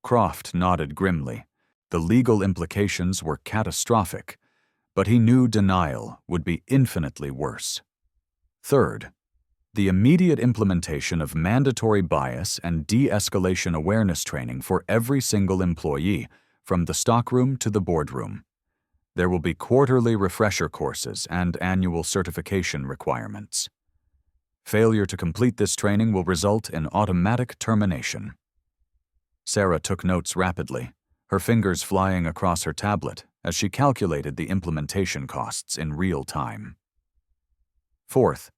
Croft nodded grimly. The legal implications were catastrophic, but he knew denial would be infinitely worse. Third, the immediate implementation of mandatory bias and de-escalation awareness training for every single employee, from the stockroom to the boardroom. There will be quarterly refresher courses and annual certification requirements. Failure to complete this training will result in automatic termination. Sarah took notes rapidly, her fingers flying across her tablet as she calculated the implementation costs in real time. Fourth,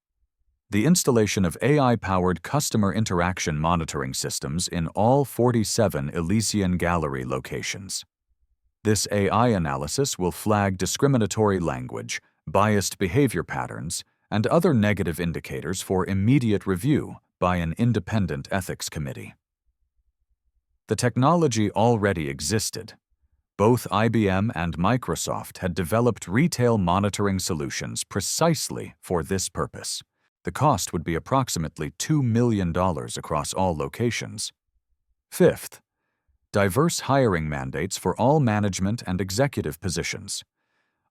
the installation of AI-powered customer interaction monitoring systems in all 47 Elysian Gallery locations. This AI analysis will flag discriminatory language, biased behavior patterns, and other negative indicators for immediate review by an independent ethics committee. The technology already existed. Both IBM and Microsoft had developed retail monitoring solutions precisely for this purpose. The cost would be approximately $2 million across all locations. Fifth, diverse hiring mandates for all management and executive positions.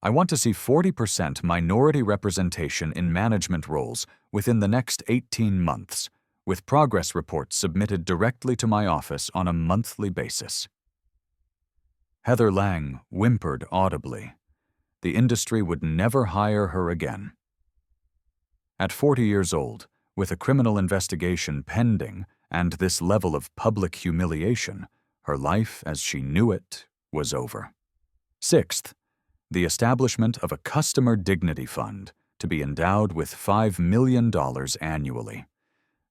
I want to see 40% minority representation in management roles within the next 18 months, with progress reports submitted directly to my office on a monthly basis. Heather Lang whimpered audibly. The industry would never hire her again. At 40 years old, with a criminal investigation pending and this level of public humiliation, her life as she knew it was over. Sixth, the establishment of a customer dignity fund to be endowed with $5 million annually.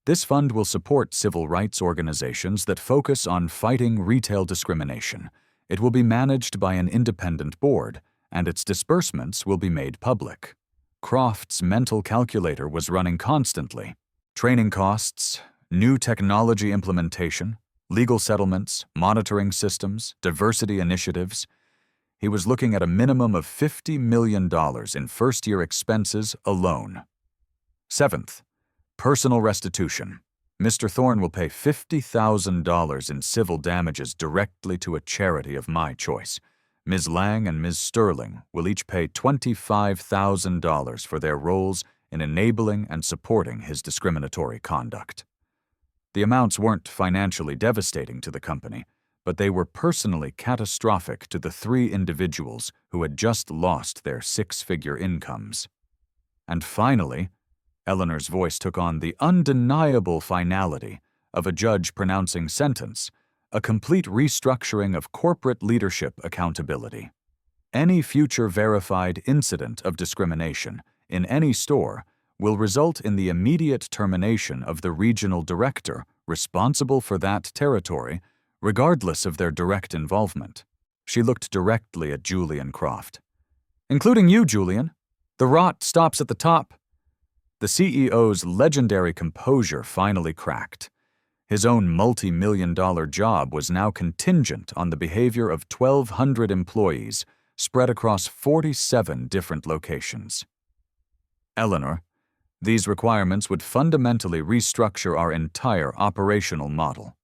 This fund will support civil rights organizations that focus on fighting retail discrimination. It will be managed by an independent board, and its disbursements will be made public. Croft's mental calculator was running constantly. Training costs, new technology implementation, legal settlements, monitoring systems, diversity initiatives. He was looking at a minimum of $50 million in first-year expenses alone. Seventh, personal restitution. Mr. Thorne will pay $50,000 in civil damages directly to a charity of my choice. Ms. Lang and Ms. Sterling will each pay $25,000 for their roles in enabling and supporting his discriminatory conduct. The amounts weren't financially devastating to the company, but they were personally catastrophic to the 3 individuals who had just lost their 6-figure incomes. And finally, Eleanor's voice took on the undeniable finality of a judge pronouncing sentence, a complete restructuring of corporate leadership accountability. Any future verified incident of discrimination in any store will result in the immediate termination of the regional director responsible for that territory, regardless of their direct involvement. She looked directly at Julian Croft. Including you, Julian. The rot stops at the top. The CEO's legendary composure finally cracked. His own multi-million-dollar job was now contingent on the behavior of 1,200 employees spread across 47 different locations. Eleanor, these requirements would fundamentally restructure our entire operational model.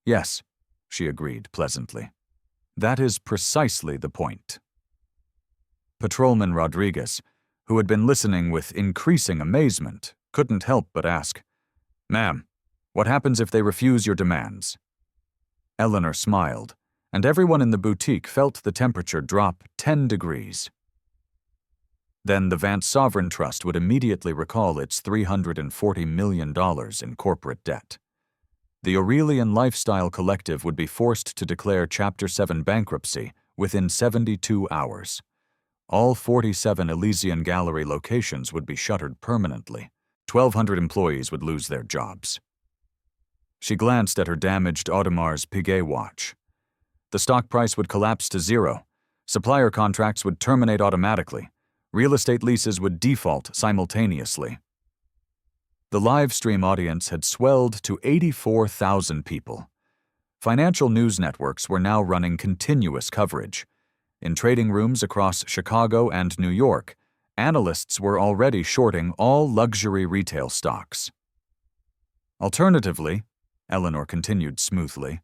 Yes, she agreed pleasantly. That is precisely the point. Patrolman Rodriguez, who had been listening with increasing amazement, couldn't help but ask, "Ma'am, what happens if they refuse your demands?" Eleanor smiled, and everyone in the boutique felt the temperature drop 10 degrees. Then the Vance Sovereign Trust would immediately recall its $340 million in corporate debt. The Aurelian Lifestyle Collective would be forced to declare Chapter 7 bankruptcy within 72 hours. All 47 Elysian Gallery locations would be shuttered permanently. 1,200 employees would lose their jobs. She glanced at her damaged Audemars Piguet watch. The stock price would collapse to zero. Supplier contracts would terminate automatically. Real estate leases would default simultaneously. The live stream audience had swelled to 84,000 people. Financial news networks were now running continuous coverage. In trading rooms across Chicago and New York, analysts were already shorting all luxury retail stocks. Alternatively, Eleanor continued smoothly,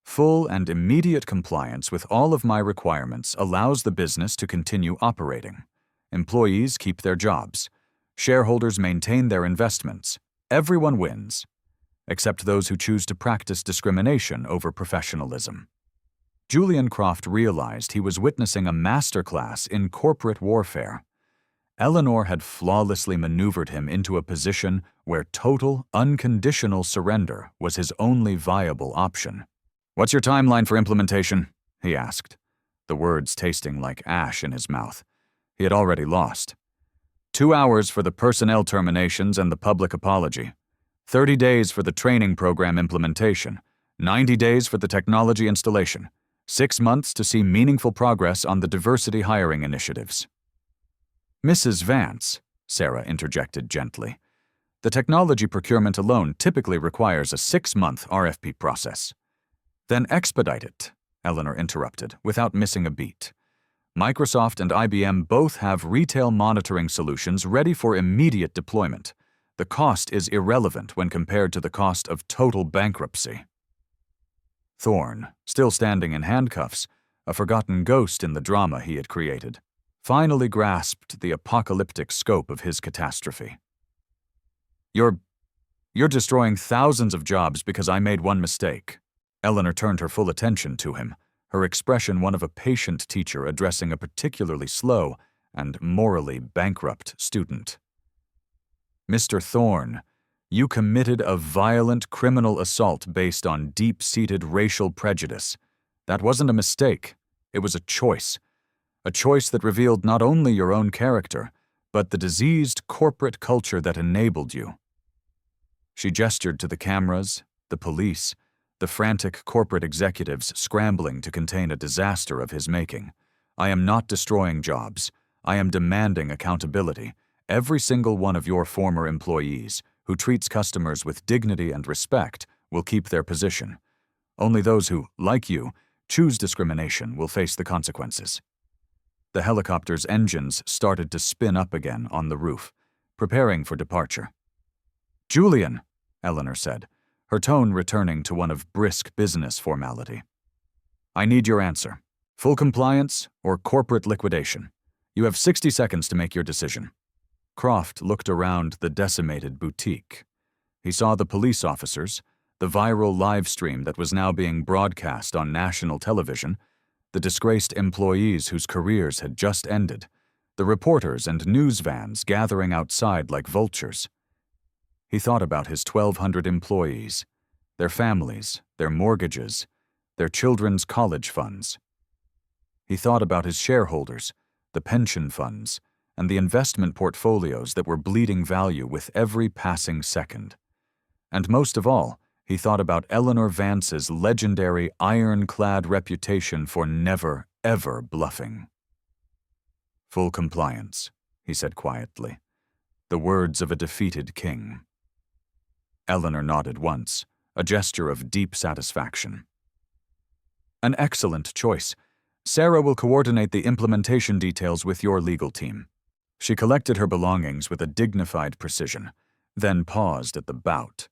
full and immediate compliance with all of my requirements allows the business to continue operating. Employees keep their jobs. Shareholders maintain their investments. Everyone wins, except those who choose to practice discrimination over professionalism. Julian Croft realized he was witnessing a masterclass in corporate warfare. Eleanor had flawlessly maneuvered him into a position where total, unconditional surrender was his only viable option. "What's your timeline for implementation?" he asked, the words tasting like ash in his mouth. He had already lost. 2 hours for the personnel terminations and the public apology. 30 days for the training program implementation. 90 days for the technology installation. 6 months to see meaningful progress on the diversity hiring initiatives. "Mrs. Vance," Sarah interjected gently, "the technology procurement alone typically requires a 6-month RFP process." "Then expedite it," Eleanor interrupted, without missing a beat. "Microsoft and IBM both have retail monitoring solutions ready for immediate deployment. The cost is irrelevant when compared to the cost of total bankruptcy." Thorne, still standing in handcuffs, a forgotten ghost in the drama he had created, finally grasped the apocalyptic scope of his catastrophe. You're destroying thousands of jobs because I made one mistake." Eleanor turned her full attention to him, her expression one of a patient teacher addressing a particularly slow and morally bankrupt student. "Mr. Thorne, you committed a violent criminal assault based on deep-seated racial prejudice. That wasn't a mistake. It was a choice that revealed not only your own character, but the diseased corporate culture that enabled you." She gestured to the cameras, the police, the frantic corporate executives scrambling to contain a disaster of his making. "I am not destroying jobs. I am demanding accountability. Every single one of your former employees who treats customers with dignity and respect will keep their position. Only those who, like you, choose discrimination will face the consequences." The helicopter's engines started to spin up again on the roof, preparing for departure. "Julian," Eleanor said, her tone returning to one of brisk business formality. "I need your answer. Full compliance or corporate liquidation? You have 60 seconds to make your decision." Croft looked around the decimated boutique. He saw the police officers, the viral live stream that was now being broadcast on national television, the disgraced employees whose careers had just ended, the reporters and news vans gathering outside like vultures. He thought about his 1,200 employees, their families, their mortgages, their children's college funds. He thought about his shareholders, the pension funds, and the investment portfolios that were bleeding value with every passing second. And most of all, he thought about Eleanor Vance's legendary ironclad reputation for never, ever bluffing. "Full compliance," he said quietly, the words of a defeated king. Eleanor nodded once, a gesture of deep satisfaction. "An excellent choice. Sarah will coordinate the implementation details with your legal team." She collected her belongings with a dignified precision, then paused at the bout,